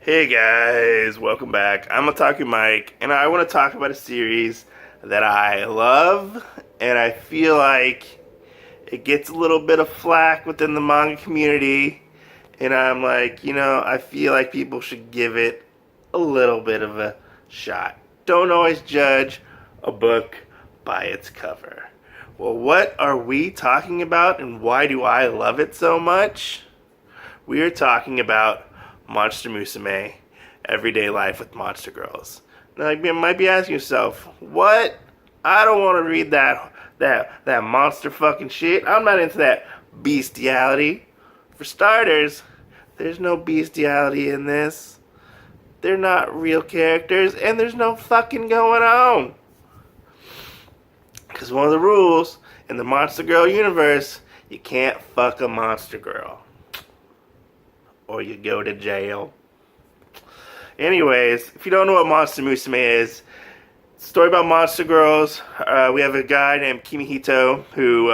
Hey guys, welcome back. I'm Otaku Mike, and I want to talk about a series that I love, and I feel like it gets a little bit of flack within the manga community, and I'm like, I feel like people should give it a little bit of a shot. Don't always judge a book by its cover. Well, what are we talking about, and why do I love it so much? We are talking about Monster Musume, Everyday Life with Monster Girls. Now, you might be asking yourself, what? I don't want to read that monster fucking shit. I'm not into that bestiality. For starters, there's no bestiality in this. They're not real characters, and there's no fucking going on. Because one of the rules in the Monster Girl universe, you can't fuck a monster girl, or you go to jail. Anyways, if you don't know what Monster Musume is, it's a story about monster girls. We have a guy named Kimihito who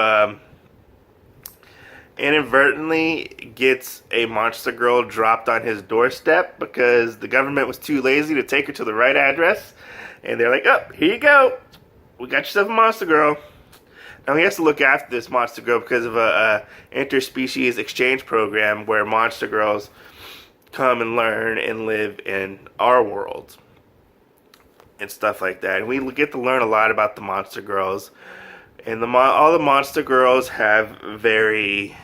inadvertently gets a monster girl dropped on his doorstep because the government was too lazy to take her to the right address. And they're like, oh, here you go. We got yourself a monster girl. Now he has to look after this monster girl because of a interspecies exchange program where monster girls come and learn and live in our world and stuff like that. And we get to learn a lot about the monster girls. And all the monster girls have very,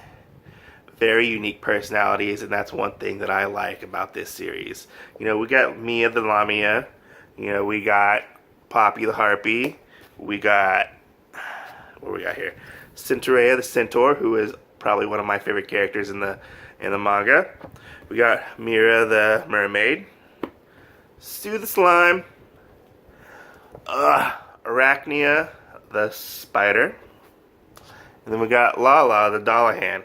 very unique personalities, and that's one thing that I like about this series. We got Mia the Lamia. We got Poppy the Harpy. We got, what we got here? Centaurea the Centaur, who is probably one of my favorite characters in the manga. We got Mira the Mermaid, Sue the Slime, Arachnia the Spider, and then we got Lala the Dollahan.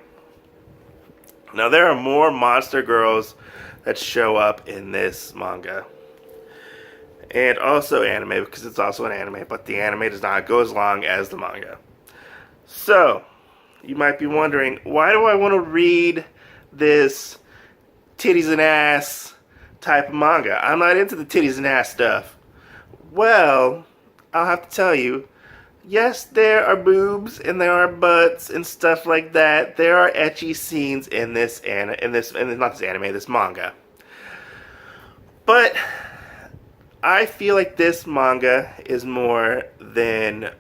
Now there are more monster girls that show up in this manga, and also anime, because it's also an anime, but the anime does not go as long as the manga. So, you might be wondering, why do I want to read this titties and ass type of manga? I'm not into the titties and ass stuff. Well, I'll have to tell you, yes, there are boobs and there are butts and stuff like that. There are ecchi scenes in this manga. But I feel like this manga is more than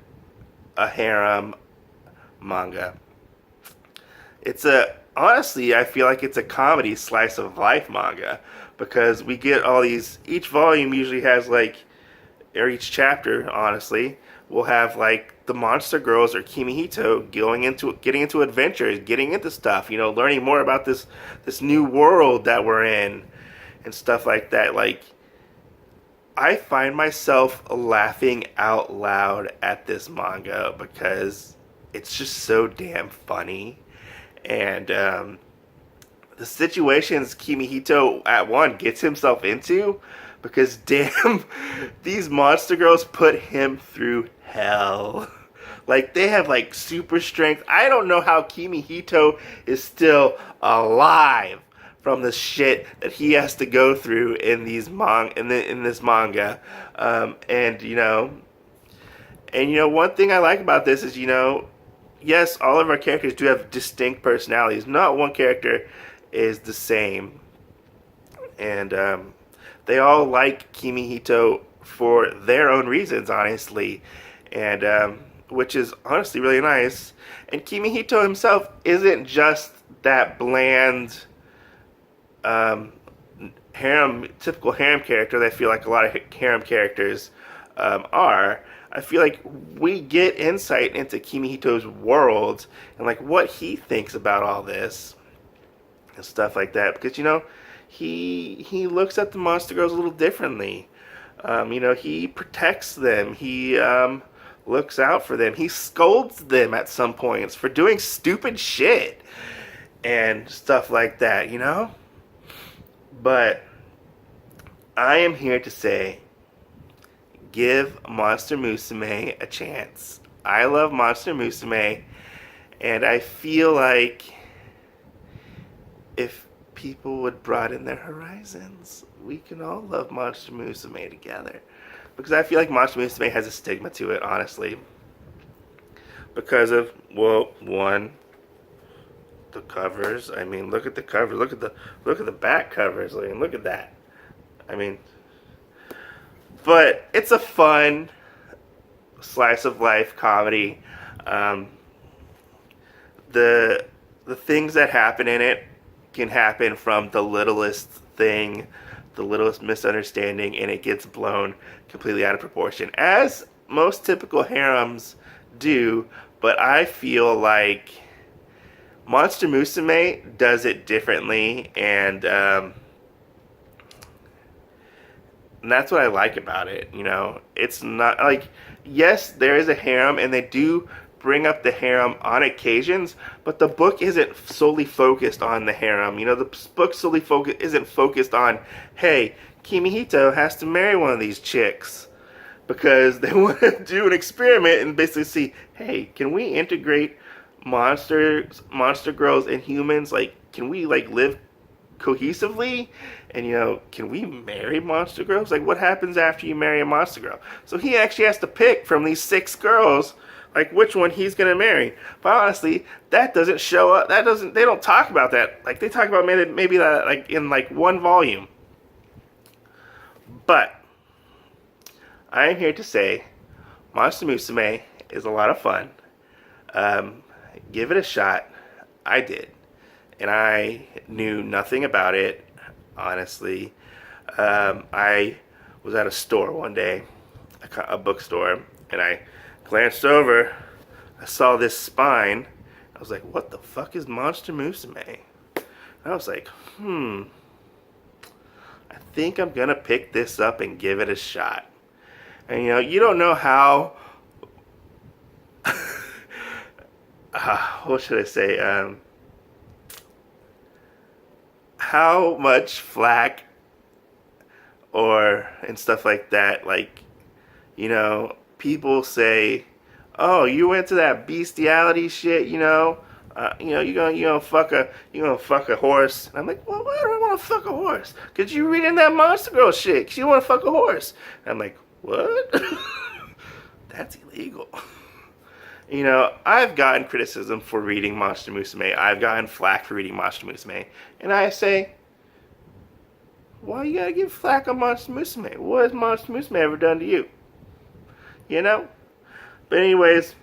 a harem manga. Honestly, I feel like it's a comedy slice of life manga, because we get all these, each volume usually has or each chapter, honestly, will have the monster girls or Kimihito getting into adventures, getting into stuff, learning more about this new world that we're in and stuff like that. I find myself laughing out loud at this manga because it's just so damn funny. And the situations Kimihito at one gets himself into, because damn, these monster girls put him through hell. They have super strength. I don't know how Kimihito is still alive from the shit that he has to go through in this manga. One thing I like about this is, yes, all of our characters do have distinct personalities. Not one character is the same. And they all like Kimihito for their own reasons, honestly. And which is honestly really nice. And Kimihito himself isn't just that bland typical harem character that I feel like a lot of harem characters are. I feel like we get insight into Kimihito's world and what he thinks about all this and stuff like that, because he looks at the monster girls a little differently. He protects them. He looks out for them. He scolds them at some points for doing stupid shit and stuff like that. But I am here to say, give Monster Musume a chance. I love Monster Musume, and I feel like if people would broaden their horizons. We can all love Monster Musume together. Because I feel like Monster Musume has a stigma to it, honestly. Because of, well, one, the covers. I mean, look at the cover. Look at the back covers. I mean, look at that. I mean, but it's a fun slice of life comedy. The things that happen in it can happen from the littlest thing, the littlest misunderstanding, and it gets blown completely out of proportion, as most typical harems do. But I feel like Monster Musume does it differently, and that's what I like about it. You know, it's not like, yes, there is a harem, and they do bring up the harem on occasions, but the book isn't solely focused on the harem. You know, the book solely isn't focused on, hey, Kimihito has to marry one of these chicks, because they want to do an experiment and basically see, hey, can we integrate monster girls and humans? Like, can we like live cohesively? And, you know, can we marry monster girls? Like, what happens after you marry a monster girl? So he actually has to pick from these 6 girls, like, which one he's gonna marry. But honestly, that doesn't show up. They don't talk about that. Like, they talk about maybe that like in like 1 volume. But I am here to say, Monster Musume is a lot of fun. Give it a shot. I did, and I knew nothing about it, honestly. I was at a store one day, a bookstore, and I glanced over. I saw this spine. I was like, what the fuck is Monster Musume? And I was like, I think I'm gonna pick this up and give it a shot. And, you know, you don't know how, what should I say, how much flack and stuff like that, like, you know, people say, oh, you into that bestiality shit, you know, you're gonna fuck a horse. And I'm like, well, why do I want to fuck a horse? Cause you reading that Monster Girl shit, cause you want to fuck a horse. And I'm like, what? That's illegal. You know, I've gotten criticism for reading Monster Musume. I've gotten flack for reading Monster Musume. And I say, why you gotta give flack on Monster Musume? What has Monster Musume ever done to you? You know? But anyways,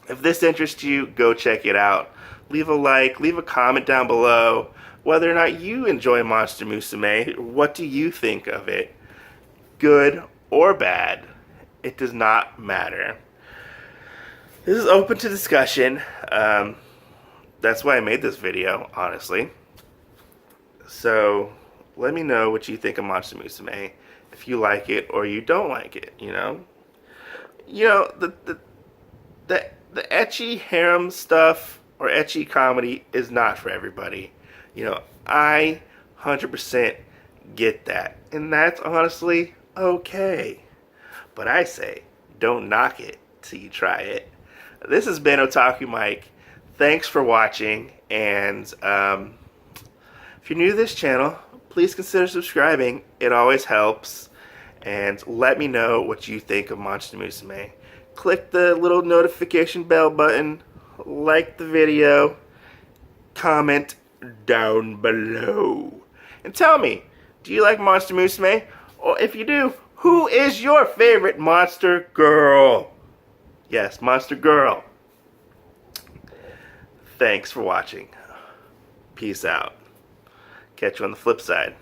if this interests you, go check it out. Leave a like, leave a comment down below whether or not you enjoy Monster Musume. What do you think of it? Good or bad? It does not matter. This is open to discussion. That's why I made this video, honestly. So let me know what you think of Monster Musume, if you like it or you don't like it. You know, the ecchi harem stuff or ecchi comedy is not for everybody. You know, I 100% get that, and that's honestly okay. But I say, don't knock it till you try it. This has been Otaku Mike. Thanks for watching, and if you're new to this channel, please consider subscribing. It always helps. And let me know what you think of Monster Musume. Click the little notification bell button, like the video, comment down below, and tell me, do you like Monster Musume? Or if you do, who is your favorite monster girl? Yes, monster girl. Thanks for watching. Peace out. Catch you on the flip side.